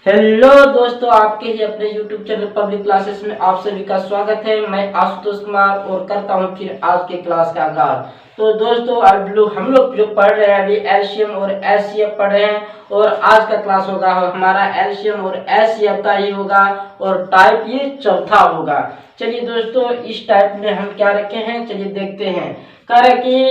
Hello दोस्तों, आपके ही अपने YouTube चैनल पब्लिक क्लासेस में आप सभी का स्वागत है। मैं आशुतोष कुमार और करता हूं फिर आज के क्लास का आगाज। तो दोस्तों, अब हम लोग जो पढ़ रहे हैं अभी एलसीएम और एचसीएफ पढ़ रहे हैं और आज का क्लास होगा हमारा एलसीएम और एचसीएफ का ही होगा और टाइप ये चौथा होगा। चलिए दोस्तों, इस टाइप में हम क्या रखे हैं, चलिए देखते हैं। कह रहे कि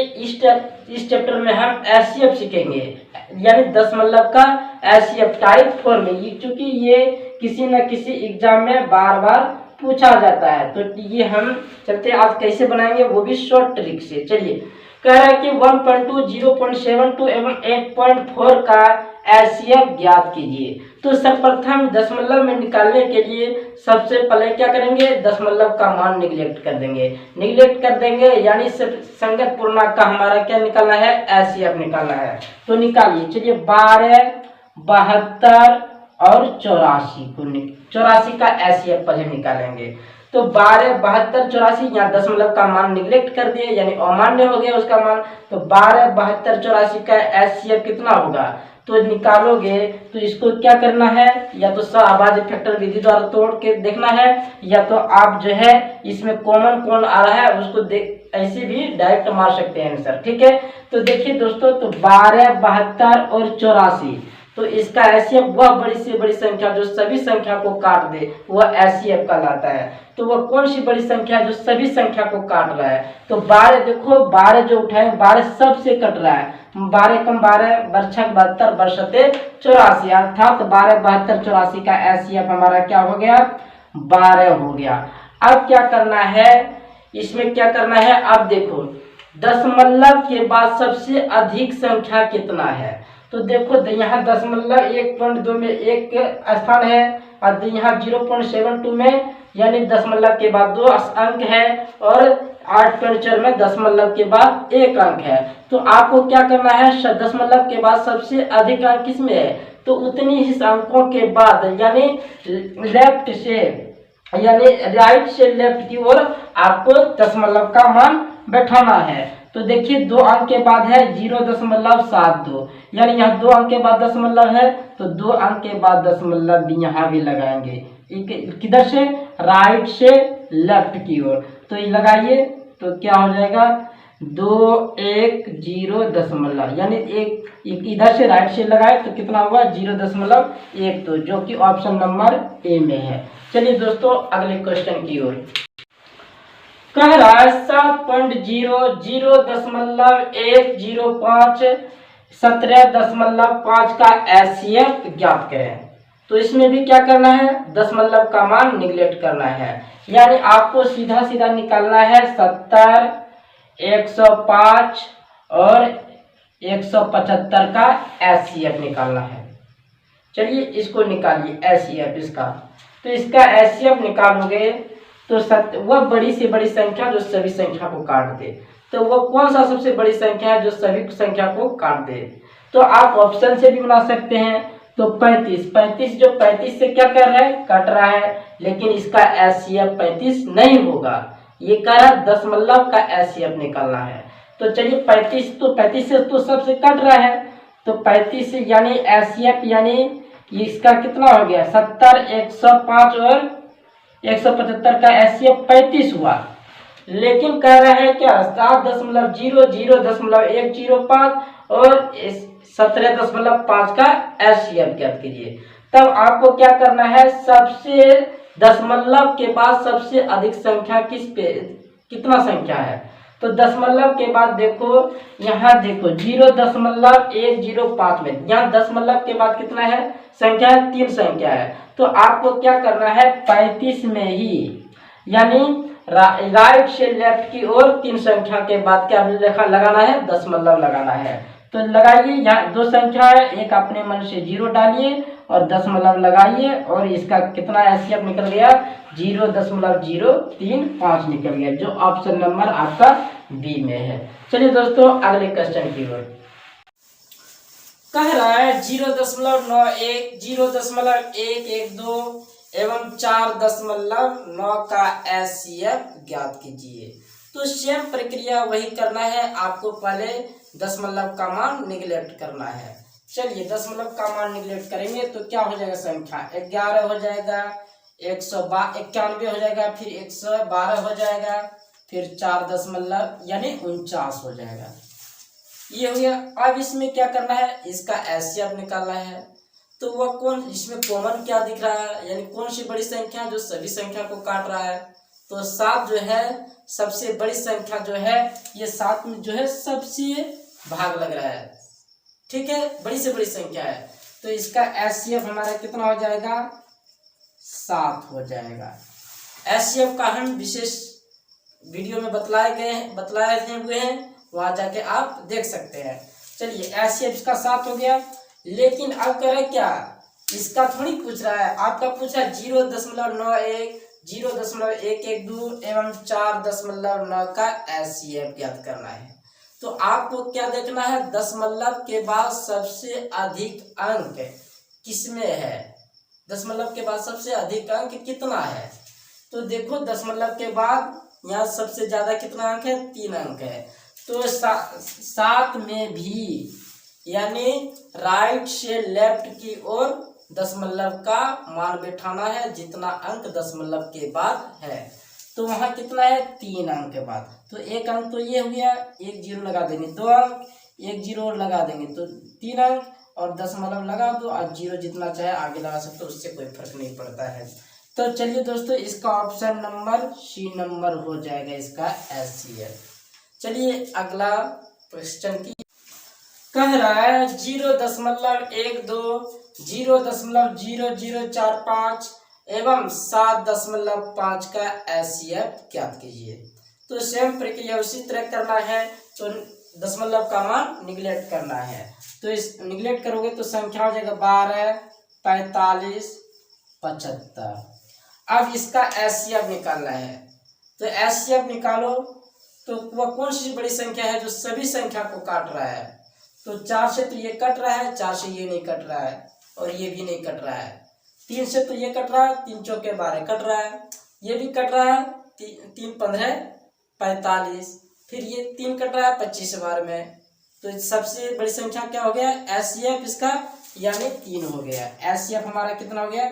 इस चैप्टर में हम एचसीएफ सीखेंगे, यानी दशमलव का एचसीएफ टाइप 4 में, क्योंकि ये किसी न किसी एग्जाम में बार बार पूछा जाता है। तो ये हम चलते आज कैसे बनाएंगे, वो भी शॉर्ट ट्रिक से। चलिए, कह रहा है कि 1.2, 0.72 एवं 8.4 का एचसीएफ ज्ञात कीजिए। तो सर्वप्रथम दशमलव में निकालने के लिए सबसे पहले क्या करेंगे, दशमलव का मान निगलेक्ट कर देंगे, यानी संगत पूर्णांक का हमारा क्या निकालना है, एचसीएफ निकालना है। तो निकालिए। चलिए, 12, 72 और 84 का एचसीएफ पहले निकालेंगे। तो 12, 72, 84 यहाँ दशमलव का मान निगलेक्ट कर दिए, यानी अमान्य हो गया उसका मान। तो 12, 72, 84 का एचसीएफ कितना होगा, तो निकालोगे तो इसको क्या करना है, या तो सहअभाज्य फैक्टर विधि द्वारा तोड़ के देखना है, या तो आप जो है इसमें कॉमन कौन आ रहा है उसको ऐसे भी डायरेक्ट मार सकते हैं आंसर। ठीक है, तो देखिए दोस्तों, तो 12, 72 और 84, तो इसका एचसीएफ वह बड़ी से बड़ी संख्या जो सभी संख्या को काट दे वह एचसीएफ कहलाता है। तो वह कौन सी बड़ी संख्या जो सभी संख्या को काट रहा है, तो 12 देखो, 12 जो उठाए 12 सबसे कट रहा है। 12 कम 12 बरछक 72 बरसते 84, अर्थात 12, 72, 84 का एचसीएफ हमारा क्या हो गया, 12 हो गया। अब क्या करना है, इसमें क्या करना है, अब देखो दशमलव के बाद सबसे अधिक संख्या कितना है। तो देखो यहाँ दशमलव 1.2 में एक स्थान है और यहाँ 0.72 में, यानी दशमलव के बाद 2 अंक है, और 8.4 में दशमलव के बाद 1 अंक है। तो आपको क्या करना है, दशमलव के बाद सबसे अधिक अंक किसमें है, तो उतनी ही अंकों के बाद, यानी लेफ्ट से, यानी राइट से लेफ्ट की ओर आपको दशमलव का मान बैठाना है। तो देखिए 2 अंक के बाद है 0.72, यानी यहाँ 2 अंक के बाद दशमलव है, तो 2 अंक के बाद दशमलव भी यहाँ भी लगाएंगे, किधर से, राइट से लेफ्ट की ओर। तो ये लगाइए तो क्या हो जाएगा, 2, 1, 0 दशमलव, यानी एक इधर से राइट से लगाए तो कितना हुआ, 0.1, तो जो कि ऑप्शन नंबर ए में है। चलिए दोस्तों, अगले क्वेश्चन की ओर। कह रहा है 7.0, 0.105, 17.5 का एचसीएफ ज्ञात करें। तो इसमें भी क्या करना है, दशमलव का मान निगलेक्ट करना है, यानी आपको सीधा सीधा निकालना है 70, 105 और 175 का एचसीएफ निकालना है। चलिए इसको निकालिए एचसीएफ इसका। तो इसका एचसीएफ निकालोगे तो वह बड़ी से बड़ी संख्या जो सभी संख्या को काट दे। तो वह कौन सा सबसे बड़ी संख्या है जो सभी संख्या को काट दे, तो आप ऑप्शन से भी बना सकते हैं। तो 35 जो 35 से क्या कर रहा है, कट रहा है, लेकिन इसका एचसीएफ 35 नहीं होगा, ये कह रहा है दशमलव का एचसीएफ निकालना है। तो चलिए 35 से तो सबसे कट रहा है, तो 35 से यानी एचसीएफ, यानी इसका कितना हो गया, 70, 105 और 175 का एचसीएफ 35 हुआ। लेकिन कह रहा है क्या, 7.0, 0.105 और 17.5 का एचसीएफ ज्ञात कीजिए। तब आपको क्या करना है, सबसे दशमलव के बाद सबसे अधिक संख्या कितना संख्या है, तो दशमलव के बाद देखो, यहाँ देखो 0.105 में, यहाँ दशमलव के बाद कितना है संख्या है, 3 संख्या है। तो आपको क्या करना है, 35 में ही, यानी राइट से लेफ्ट की ओर 3 संख्या के बाद क्या लगाना है, दशमलव लगाना है। तो लगाइए, यहाँ 2 संख्या है, एक अपने मन से 0 डालिए और दशमलव लगाइए, और इसका कितना एचसीएफ निकल गया, 0.035 निकल गया, जो ऑप्शन नंबर आपका बी में है। चलिए दोस्तों, अगले क्वेश्चन की ओर। कह रहा है 0.91, 0.112 एवं 4.9 का एचसीएफ ज्ञात कीजिए। तो सेम प्रक्रिया वही करना है, आपको पहले दशमलव का मान निगलेक्ट करना है, चलिए दशमलव का मान निगलेक्ट करेंगे तो क्या हो जाएगा संख्या 11 हो जाएगा, 191 हो जाएगा, फिर 112 हो जाएगा, फिर 4 दशमलव यानी 49 हो जाएगा। ये हो गया। अब इसमें क्या करना है, इसका एचसीएफ निकालना है। तो वह कौन, इसमें कॉमन क्या दिख रहा है, यानी कौन सी बड़ी संख्या जो सभी संख्या को काट रहा है। तो 7 जो है सबसे बड़ी संख्या जो है, ये 7 में जो है सबसे भाग लग रहा है, ठीक है, बड़ी से बड़ी संख्या है। तो इसका एचसीएफ हमारा कितना हो जाएगा, 7 हो जाएगा। एचसीएफ का हम विशेष वीडियो में बतलाए हुए हैं, वहां जाके आप देख सकते हैं। चलिए एचसीएफ इसका 7 हो गया। लेकिन अब करें क्या, इसका थोड़ी पूछ रहा है, आपका पूछा 0.91, 0.112 एवं 4.9 का एचसीएफ ज्ञात करना है। तो आपको क्या देखना है, दशमलव के बाद सबसे अधिक अंक किसमें है, दशमलव के बाद सबसे अधिक अंक कितना है। तो देखो दशमलव के बाद यहाँ सबसे ज्यादा कितना अंक है, 3 अंक है। तो 7 में भी यानी राइट से लेफ्ट की ओर दशमलव का मान बैठाना है, जितना अंक दशमलव के बाद है। तो वहां कितना है, 3 अंक के बाद। तो 1 अंक तो ये हो गया, 1 0 लगा देंगे, 2 अंक, 1 0 और लगा देंगे तो 3 अंक, और दशमलव लगा दो, आप 0 जितना चाहे आगे लगा सकते हो, उससे कोई फर्क नहीं पड़ता है। तो चलिए दोस्तों, इसका ऑप्शन नंबर सी नंबर हो जाएगा इसका एचसीएफ। चलिए अगला क्वेश्चन की कह रहा है 0.12, 0.0045 एवं 7.5 का एचसीएफ ज्ञात कीजिए। तो सेम प्रक्रिया उसी तरह करना है। तो दशमलव का मान निगलेक्ट करना है। तो इस निगलेक्ट करोगे तो संख्या हो जाएगा 12, 45, 75। अब इसका एचसीएफ निकालना है। तो एचसीएफ निकालो, तो वह कौन सी बड़ी संख्या है जो सभी संख्या को काट रहा है। तो 4 से तो ये कट रहा है, 4 से ये नहीं कट रहा है, और ये भी नहीं कट रहा है। 3 से तो ये कट रहा है, 3 चौके 12 कट रहा है, ये भी कट रहा है, 3 15 45, फिर ये 3 कट रहा है 25 बार में। तो सबसे बड़ी संख्या क्या हो गया, एचसीएफ इसका यानी 3 हो गया। एचसीएफ हमारा कितना हो गया,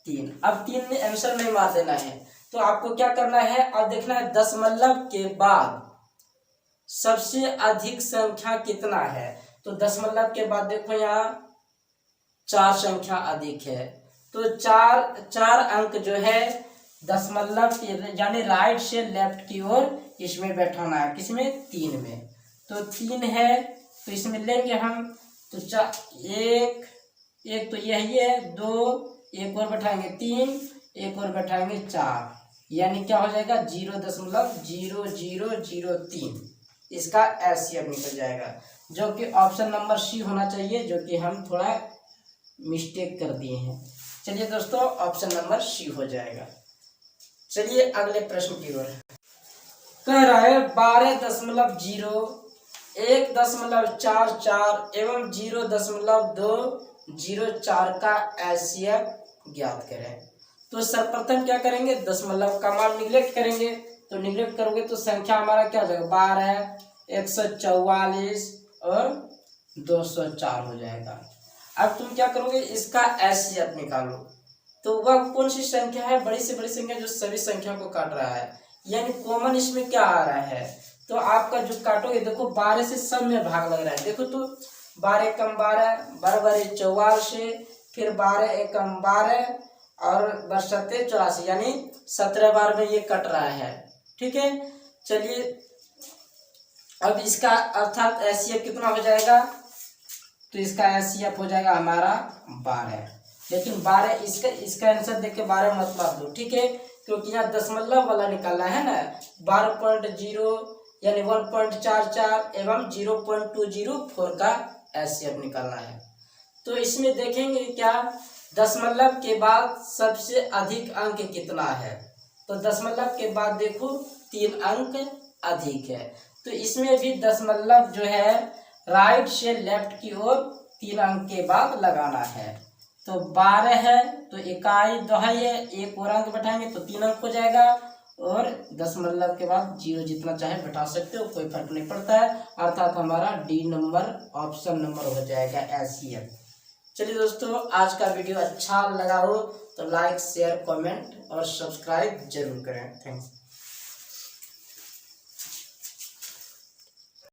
3। अब 3 में आंसर नहीं मार देना है। तो आपको क्या करना है, अब देखना है दशमलव के बाद सबसे अधिक संख्या कितना है। तो दशमलव के बाद देखो यहाँ 4 संख्या अधिक है। तो 4 अंक जो है दशमलव यानी राइट से लेफ्ट की ओर इसमें बैठाना है, किसमें, 3 में। तो 3 है तो इसमें लेंगे हम, तो 1 तो यही है, 2 एक और बैठाएंगे 3, एक और बैठाएंगे 4, यानी क्या हो जाएगा 0.0003। इसका एचसीएफ निकल जाएगा, जो कि ऑप्शन नंबर सी होना चाहिए, जो कि हम थोड़ा मिस्टेक कर दिए हैं। चलिए दोस्तों, ऑप्शन नंबर सी हो जाएगा। चलिए अगले प्रश्न की ओर। कह रहा है 12.0, 1.44 एवं 0.204 का एचसीएफ ज्ञात करें। तो सर्वप्रथम क्या करेंगे, दशमलव का मान निगलेक्ट करेंगे। तो निगलेक्ट करोगे तो संख्या हमारा क्या हो जाएगा, 12, 144 और 204 हो जाएगा। अब तुम क्या करोगे, इसका एचसीएफ निकालो। तो वह कौन सी संख्या है, बड़ी से बड़ी संख्या जो सभी संख्या को काट रहा है, यानी कॉमन इसमें क्या आ रहा है। तो आपका जो काटोगे, देखो 12 से सब में भाग लग रहा है। देखो तो 12 कम 12, 12 44, फिर 12 एकम 12 और 12 84, यानी 17 बार में ये कट रहा है, ठीक है। चलिए अब इसका अर्थात एचसीएफ कितना हो जाएगा, तो इसका एचसीएफ हो जाएगा हमारा 12। लेकिन 12 इसका आंसर देख के 12 मत मार दो, ठीक है, क्योंकि यहाँ दशमलव वाला निकालना है ना। 12.0 यानी 1.44 एवं 0.204 का एचसीएफ निकालना है। तो इसमें देखेंगे क्या, दशमलव के बाद सबसे अधिक अंक कितना है। तो दशमलव के बाद देखो 3 अंक अधिक है। तो इसमें भी दशमलव जो है राइट से लेफ्ट की ओर 3 अंक के बाद लगाना है। तो 12 है तो इकाई दोहाई है, एक और अंक बैठाएंगे तो 3 अंक हो जाएगा, और दशमलव के बाद 0 जितना चाहे घटा सकते हो, कोई फर्क नहीं पड़ता है। अर्थात हमारा डी नंबर ऑप्शन नंबर हो जाएगा SCF। चलिए दोस्तों, आज का वीडियो अच्छा लगा हो तो लाइक शेयर कमेंट और सब्सक्राइब जरूर करें। थैंक्स।